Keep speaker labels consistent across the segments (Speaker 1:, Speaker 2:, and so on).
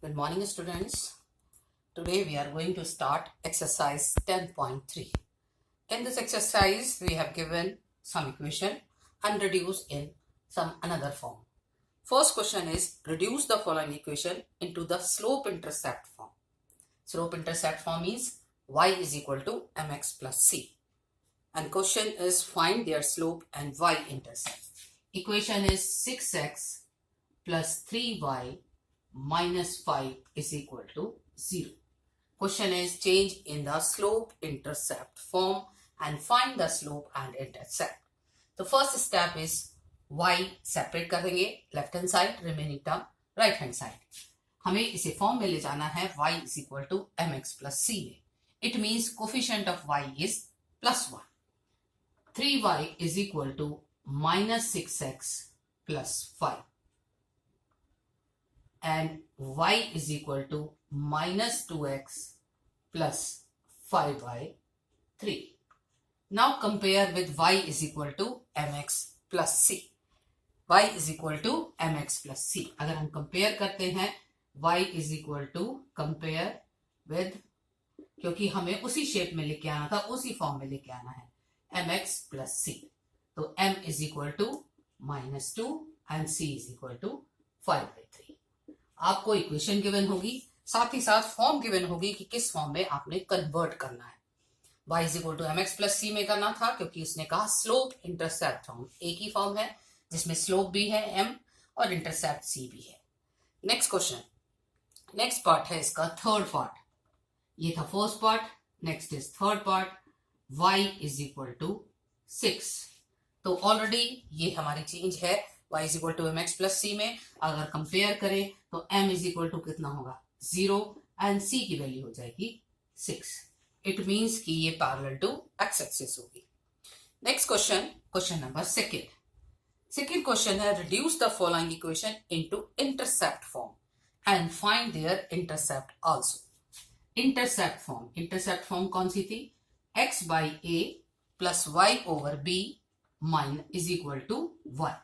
Speaker 1: Good morning, students. Today we are going to start exercise 10.3. In this exercise, we have given some equation and reduced in some another form. First question is reduce the following equation into the slope-intercept form. Slope-intercept form is y is equal to mx plus c. And question is find their slope and y-intercept. Equation is 6x plus 3y minus 5 is equal to 0. Question is change in the slope-intercept form and find the slope and intercept. The first step is y separate करेंगे left hand side, remaining term right hand side. हमें इसे form में ले जाना है y is equal to mx plus c में. It means coefficient of y is plus 1. 3y is equal to minus 6x plus 5. And y is equal to minus 2x plus 5 by 3. Now compare with y is equal to mx plus c. y is equal to mx plus c. अगर हम compare करते हैं y is equal to compare with, क्योंकि हमें उसी shape में लेके आना था, उसी फॉर्म में लेके आना है, mx plus c. तो m is equal to minus 2 and c is equal to 5 by 3. आपको इक्वेशन गिवन होगी, साथ ही साथ फॉर्म गिवन होगी कि किस फॉर्म में आपने कन्वर्ट करना है. y is equal to mx plus c में करना था क्योंकि उसने कहा स्लोप इंटरसेप्ट फॉर्म. एक ही फॉर्म है जिसमें स्लोप भी है m और इंटरसेप्ट c भी है. नेक्स्ट क्वेश्चन, नेक्स्ट पार्ट है इसका थर्ड पार्ट. ये था first part, next is third part. y is equal to 6. तो ऑलरेडी ये हमारी चेंज है y is equal to mx plus c में. अगर कंपेयर करें तो m इज इक्वल टू कितना होगा 0 एंड c की वैल्यू हो जाएगी 6. इट मींस कि ये पैरेलल टू x एक्सिस होगी. Next question, question number second. Second question है reduce the following equation into intercept form and find their intercept also. Intercept form कौन सी थी? x by a plus y over b माइन is equal to 1.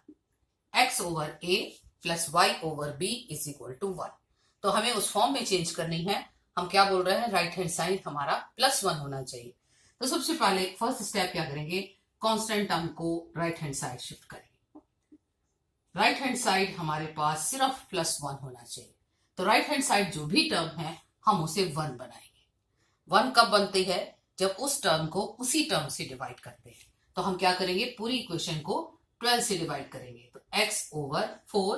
Speaker 1: x over a plus y over b is equal to 1. तो हमें उस form में change करनी है. हम क्या बोल रहे हैं? राइट हैंड साइड हमारा प्लस 1 होना चाहिए. तो सबसे पहले फर्स्ट स्टेप क्या करेंगे? कांस्टेंट टर्म को राइट हैंड साइड शिफ्ट करेंगे. राइट हैंड साइड हमारे पास सिर्फ प्लस 1 होना चाहिए. तो राइट हैंड साइड जो भी टर्म है हम उसे 1 बनाएंगे. 1 कब बनती है? जब उस टर्म को उसी टर्म से डिवाइड करते हैं. तो हम क्या करेंगे? पूरी इक्वेशन को 12 से डिवाइड करेंगे. तो x over 4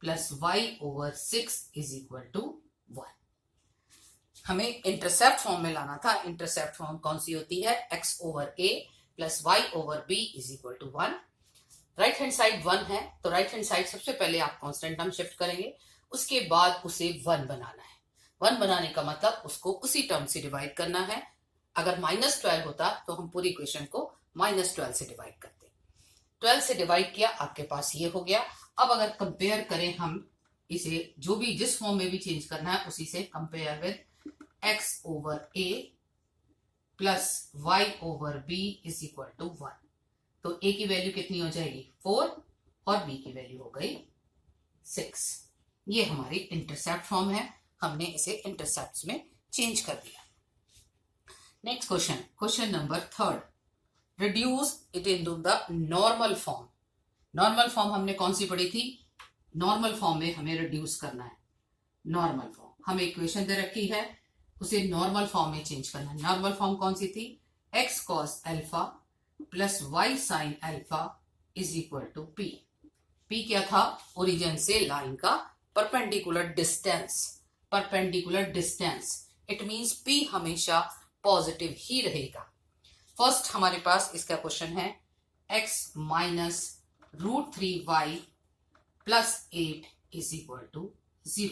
Speaker 1: plus y over 6 is equal to 1. हमें इंटरसेप्ट फॉर्म में लाना था. इंटरसेप्ट फॉर्म कौन सी होती है? x over a plus y over b is equal to 1. Right hand side 1 है तो राइट हैंड साइड सबसे पहले आप कांस्टेंट टर्म शिफ्ट करेंगे, उसके बाद उसे 1 बनाना है. 1 बनाने का मतलब उसको उसी टर्म से डिवाइड करना है. अगर -12 होता तो हम पूरी इक्वेशन को -12 से डिवाइड करते. 12 से डिवाइड किया, आपके पास ये हो गया. अब अगर कंपेयर करें हम इसे, जो भी जिस फॉर्म में भी चेंज करना है उसी से, compare with x over a plus y over b is equal to 1. तो a की वैल्यू कितनी हो जाएगी? 4 और b की वैल्यू हो गई 6. ये हमारी इंटरसेप्ट फॉर्म है. हमने इसे इंटरसेप्ट में चेंज कर दिया. Next question, question number third. Reduce it into the normal form. Normal form हमने कौन सी पढ़ी थी? नॉर्मल फॉर्म में हमें रिड्यूस करना है. नॉर्मल फॉर्म हमें इक्वेशन दे रखी है, उसे नॉर्मल फॉर्म में चेंज करना है. नॉर्मल फॉर्म कौन सी थी? x cos alpha plus y sine alpha is equal to p. p क्या था? ओरिजिन से लाइन का perpendicular distance. Perpendicular distance it means p हमेशा पॉजिटिव ही रहेगा. फर्स्ट हमारे पास इसका क्वेश्चन है x minus √3y plus 8 is equal to 0.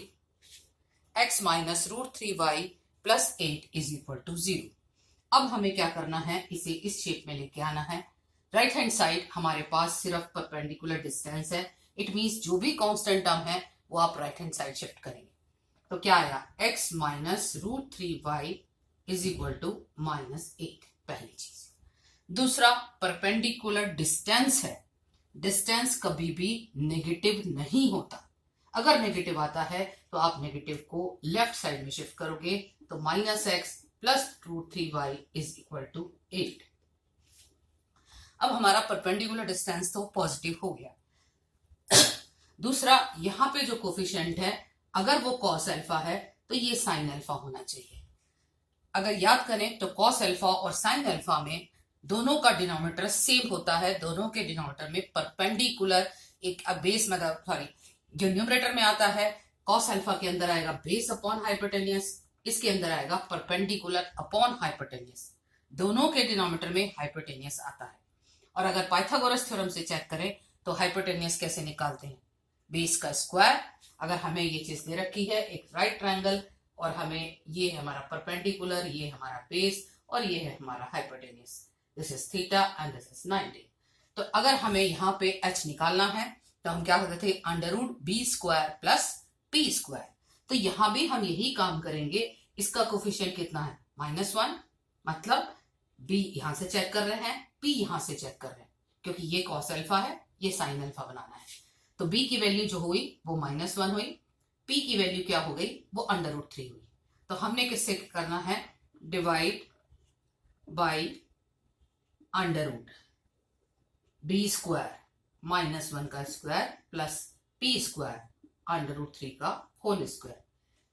Speaker 1: x minus √3y plus 8 is equal to 0. अब हमें क्या करना है? इसे इस शेप में लेके आना है. राइट हैंड साइड हमारे पास सिर्फ परपेंडिकुलर डिस्टेंस है. इट मींस जो भी कांस्टेंट टर्म है वो आप राइट हैंड साइड शिफ्ट करेंगे. तो क्या आया? x minus √3y is equal to -8. पहली चीज. दूसरा, परपेंडिकुलर डिस्टेंस है. डिस्टेंस कभी भी नेगेटिव नहीं होता. अगर नेगेटिव आता है तो आप नेगेटिव को लेफ्ट साइड में शिफ्ट करोगे, तो -x plus √3y is equal to 8। अब हमारा परपेंडिकुलर डिस्टेंस तो पॉजिटिव हो गया। दूसरा, यहां पे जो कोफिशिएंट है अगर वो cos अल्फा है तो ये sin अल्फा होना चाहिए। अगर याद करें तो cos अल्फा और sin अल्फा में दोनों का डिनोमिनेटर सेम होता है, दोनों के डिनोमिनेटर में परपेंडिकुलर एक बेस मतलब सॉरी जो न्यूमरेटर में आता है cos अल्फा के अंदर आएगा बेस अपॉन हाइपोटेन्यूस, इसके अंदर आएगा परपेंडिकुलर अपॉन हाइपोटेन्यूस, दोनों के डिनोमिनेटर में हाइपोटेन्यूस आता है। और अगर पाइथागोरस थ्योरम से चेक करें तो हाइपोटेन्यूस कैसे निकालते हैं, बेस का स्क्वायर। अगर हमें ये चीज दे रखी है एक राइट ट्रायंगल और हमें ये है हमारा परपेंडिकुलर, ये हमारा बेस और ये है हमारा hypotenuse, this is theta and this is 90। तो अगर हमें यहाँ पे h निकालना है तो हम क्या करते थे, √b² प्लस p²। तो यहाँ भी हम यही काम करेंगे। इसका कोफिशिएंट कितना है, -1, मतलब b यहां से चेक कर रहे हैं, p यहां से चेक कर रहे हैं, क्योंकि ये cos अल्फा है, ये sin अल्फा बनाना है। तो b की वैल्यू जो हुई वो -1 हुई, p की वैल्यू क्या हो गई, वो √3 हुई। तो हमने किससे करना है, डिवाइड बाई √b² -1 का स्क्वायर प्लस p² √3 का होल स्क्वायर।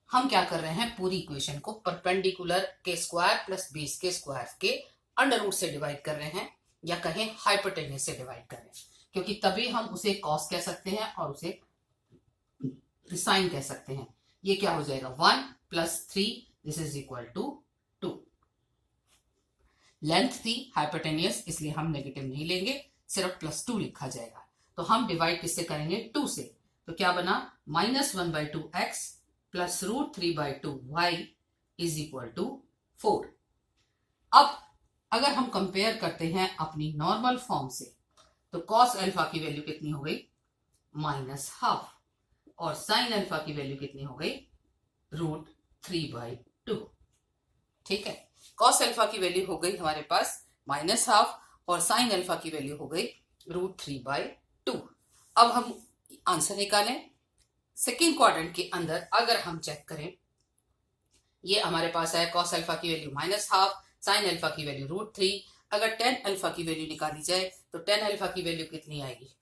Speaker 1: हम क्या कर रहे हैं, पूरी इक्वेशन को परपेंडिकुलर के स्क्वायर प्लस बेस के स्क्वायर के √√ से डिवाइड कर रहे हैं, या कहें हाइपोटेन्यूस से डिवाइड कर रहे हैं, क्योंकि तभी हम उसे कॉस कह सकते हैं और उसे साइन कह सकते हैं। ये क्या हो जाएगा, 1 + 3 this is equal to 2। Length थी हाइपोटेन्यूस, इसलिए हम नेगेटिव नहीं लेंगे, सिर्फ +2 लिखा जाएगा। तो हम डिवाइड किससे करेंगे, 2 से। तो क्या बना, -1/2x plus √3/2y is equal to 4। अब अगर हम कंपेयर करते हैं अपनी नॉर्मल फॉर्म से तो cos अल्फा की वैल्यू कितनी हो गई, -12, और sin अल्फा की वैल्यू कितनी हो गई, √3/2। ठीक है, cos अल्फा की वैल्यू हो गई हमारे पास -12 और sin अल्फा की वैल्यू हो गई √3/2। अब हम आंसर निकालें। सेकेंड क्वाड्रेंट के अंदर अगर हम चेक करें, ये हमारे पास है cos अल्फा की वैल्यू -12, sin अल्फा की वैल्यू √3। अगर tan अल्फा की वैल्यू निकाली जाए तो tan अल्फा की वैल्यू कितनी आएगी,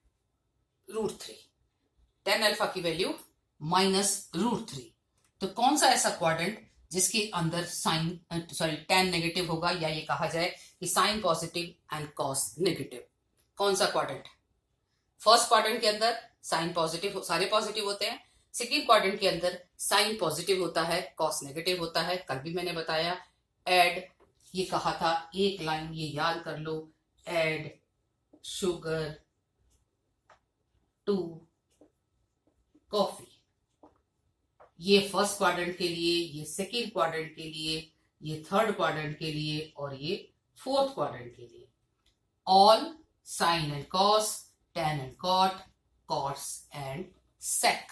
Speaker 1: √3। tan अल्फा की वैल्यू -√3। तो कौन सा ऐसा क्वाड्रेंट जिसके अंदर tan नेगेटिव होगा, या ये कहा जाए कि sin positive and cos negative, कौन सा क्वाड्रेंट। फर्स्ट क्वाड्रेंट के अंदर साइन पॉजिटिव, सारे पॉजिटिव होते हैं। सेकेंड क्वाड्रेंट के अंदर साइन पॉजिटिव होता है, कॉस नेगेटिव होता है। कल भी मैंने बताया, एड ये कहा था, एक लाइन ये याद कर लो, एड शुगर टू कॉफी। ये फर्स्ट क्वाड्रेंट के लिए, ये सेकेंड क्वाड्रेंट के लिए, ये थर्ड क्वाड्रेंट के लिए और ये फोर्थ क्वाड्रेंट के लिए। All sine and cos, tan and cot, cos and sec।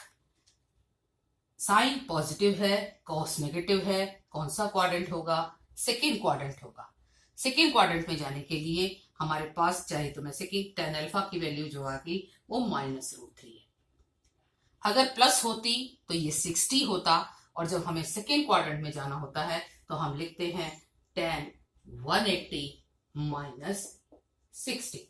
Speaker 1: Sine positive है, कॉस नेगेटिव है, कौन सा क्वाड्रेंट होगा, सेकेंड क्वाड्रेंट होगा। सेकेंड क्वाड्रेंट में जाने के लिए हमारे पास चाहे तो मैं सेकेंड tan अल्फा की वैल्यू जो आ गई वो -√3 है। अगर प्लस होती तो ये 60 होता, और जब हमें सेकेंड क्वाड्रेंट में जाना होता है तो हम लिखते हैं tan 180 - 60।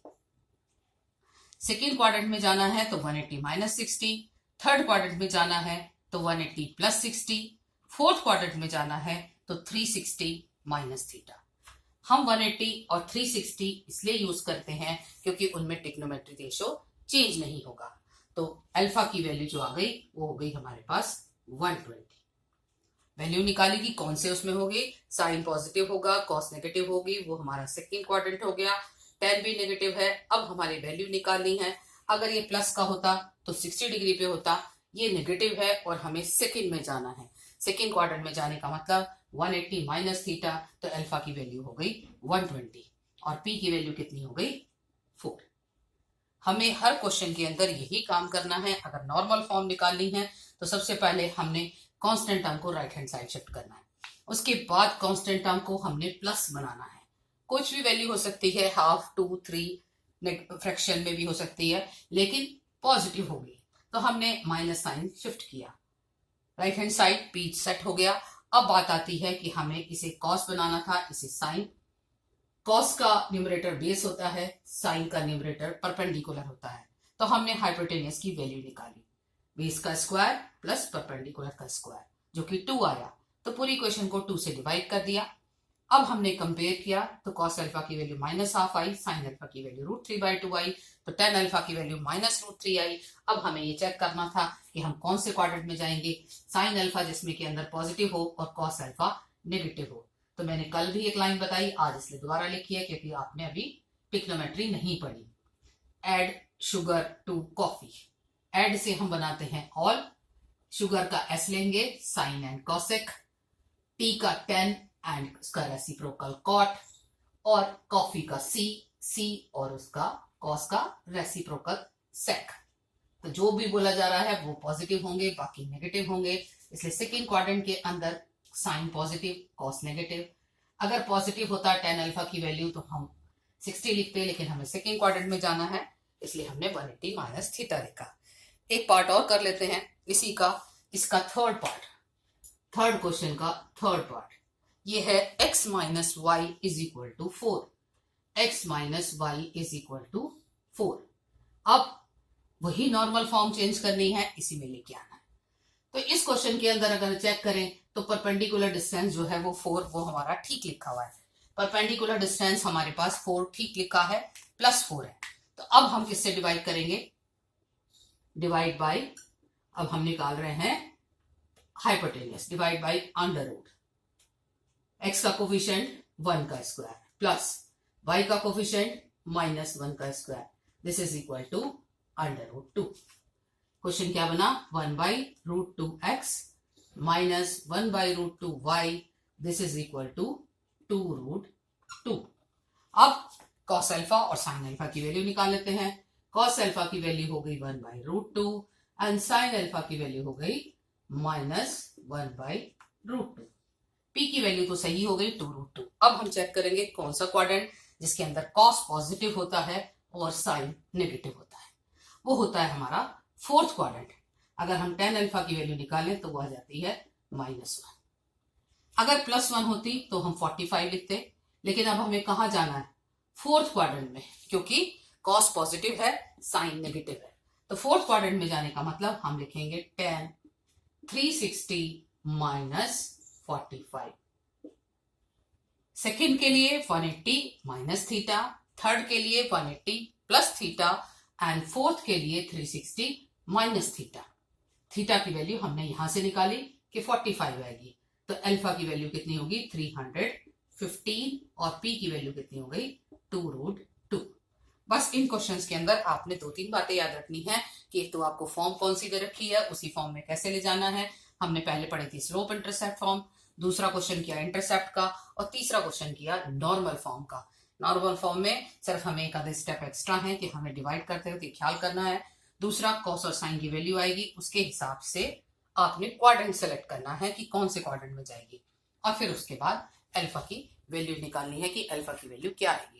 Speaker 1: सेकेंड क्वाड्रेंट में जाना है तो 180 - 60, थर्ड क्वाड्रेंट में जाना है तो 180 + 60, फोर्थ क्वाड्रेंट में जाना है तो 360 - थीटा। हम 180 और 360 इसलिए यूज करते हैं क्योंकि उनमें ट्रिग्नोमेट्रिक रेशो चेंज नहीं होगा। तो अल्फा की वैल्यू जो आ गई वो हो गई हमारे पास 120। वैल्यू निकालेगी कौन से उसमें होगी, साइन पॉजिटिव होगा, कॉस नेगेटिव होगी, वो हमारा सेकेंड क्वाड्रेंट हो गया। tan भी नेगेटिव है। अब हमारी वैल्यू निकालनी है। अगर ये प्लस का होता तो 60 डिग्री पे होता, ये नेगेटिव है और हमें सेकेंड में जाना है। सेकेंड क्वाड्रेंट में जाने का मतलब 180 - थीटा, तो अल्फा की वैल्यू हो गई 120 और p की वैल्यू कितनी हो गई, 4। हमें हर क्वेश्चन के अंदर यही काम करना है। अगर नॉर्मल फॉर्म निकालनी है तो सबसे पहले हमने कांस्टेंट टर्म को राइट हैंड साइड शिफ्ट करना है, उसके बाद कांस्टेंट टर्म को हमने प्लस बनाना है। कुछ भी वैल्यू हो सकती है, 1/2, 2, 3 फ्रैक्शन में भी हो सकती है, लेकिन पॉजिटिव होगी। तो हमने माइनस साइन शिफ्ट किया, right hand side p set हो गया। अब बात आती है कि हमें इसे कॉस बनाना था, इसे साइन। कॉस का न्यूमरेटर बेस होता है, साइन का न्यूमरेटर परपेंडिकुलर होता है। तो हमने हाइपोटेनियस की वैल्यू निकाली, बेस का स्क्वायर प्लस परपेंडिकुलर का स्क्वायर, जो कि 2 आया। तो पूरी इक्वेशन को 2 से डिवाइड कर दिया। अब हमने कंपेयर किया तो कॉस अल्फा की वैल्यू -½ आई, साइन अल्फा की वैल्यू √3/2 आई, तो टेन अल्फा की वैल्यू -√3 आई। अब हमें ये चेक करना था कि हम कौन से क्वाड्रेंट में जाएंगे, साइन अल्फा जिसमें के अंदर पॉजिटिव हो और कॉस अल्फा नेगेटिव हो। तो मैंने कल भी एक लाइन बताई, आज इसलिए दोबारा लिखी है क्योंकि आपने अभी ट्रिग्नोमेट्री नहीं पढ़ी। Add sugar to coffee, add से हम बनाते हैं ऑल, शुगर का एस लेंगे, साइन एंड कॉसेक, टी का टेन एंड उसका रेसिप्रोकल कॉट, और कॉफी का सी और उसका कॉस का रेसिप्रोकल सेक। तो जो भी बोला जा रहा है वो पॉजिटिव होंगे, बाकी नेगेटिव होंगे। इसलिए सेकेंड क्वाड्रेंट के अंदर साइन पॉजिटिव, कॉस नेगेटिव। अगर पॉजिटिव होता टेन अल्फा की वैल्यू तो हम 60 लिखते, लेकिन हमें सेकेंड क्वाड्रेंट में जाना है, इसलिए हमने 180 माइनस थीटा लिखा। एक पार्ट और कर लेते हैं इसी का, इसका थर्ड पार्ट, थर्ड क्वेश्चन का थर्ड पार्ट ये है x minus Y is equal to 4, X minus Y is equal to 4। अब वही नॉर्मल फॉर्म चेंज करनी है, इसी में लेके आना है। तो इस क्वेश्चन के अंदर अगर चेक करें तो परपेंडिकुलर डिस्टेंस जो है वो 4, वो हमारा ठीक लिखा हुआ है। परपेंडिकुलर डिस्टेंस हमारे पास 4 ठीक लिखा है, +4 है। तो अब हम किससे डिवाइड करेंगे, डिवाइड बाय, अब हम निकाल रहे हैं hypotenuse, divide by under root. x का कोफिशिएंट 1 का स्क्वायर प्लस y का कोफिशिएंट -1 का square, this is equal to √2। Question क्या बना, 1/√2x minus 1/√2y, this is equal to 2√2। अब कॉस अल्फा और साइन अल्फा की वैल्यू निकाल लेते हैं। कॉस अल्फा की वैल्यू हो गई 1/√2 एंड साइन अल्फा की वैल्यू हो गई -1/√2। p की वैल्यू तो सही हो गई 2√2। अब हम चेक करेंगे कौन सा क्वाड्रेंट जिसके अंदर कॉस पॉजिटिव होता है और साइन नेगेटिव होता है, वो होता है हमारा फोर्थ क्वाड्रेंट। अगर हम टेन अल्फा की वैल्यू निकालें तो वो आ जाती है -1। अगर +1 होती तो हम 45 लिखते, लेकिन अब हमें कहाँ जाना है, फोर्थ क्वाड्रेंट में, क्योंकि कॉस पॉजिटिव है, साइन नेगेटिव है। तो फोर्थ क्वाड्रेंट में जाने का मतलब हम लिखेंगे 10 360 माइनस 45। सेकेंड के लिए 180 माइनस थीटा, थर्ड के लिए 180 प्लस थीटा एंड फोर्थ के लिए 360 माइनस थीटा। थीटा की वैल्यू हमने यहां से निकाली कि 45 आएगी, तो अल्फा की वैल्यू कितनी होगी 315 और p की वैल्यू कितनी हो गई 2√2। बस इन क्वेश्चंस के अंदर आपने 2-3 बातें याद रखनी है कि एक तो आपको फॉर्म कौन सी दे रखी है, उसी फॉर्म में कैसे ले जाना है। हमने पहले पढ़ी थी स्लोप इंटरसेप्ट फॉर्म, दूसरा क्वेश्चन किया इंटरसेप्ट का, और तीसरा क्वेश्चन किया नॉर्मल फॉर्म का। नॉर्मल फॉर्म में सिर्फ हमें एक आधे स्टेप एक्स्ट्रा है कि हमें डिवाइड करते हुए ख्याल करना है। दूसरा कॉस और साइन की वैल्यू आएगी, उसके हिसाब से आपने क्वाड्रेंट सेलेक्ट करना है कि कौन से क्वाड्रेंट में जाएगी, और फिर उसके बाद अल्फा की वैल्यू निकालनी है कि अल्फा की वैल्यू क्या आएगी।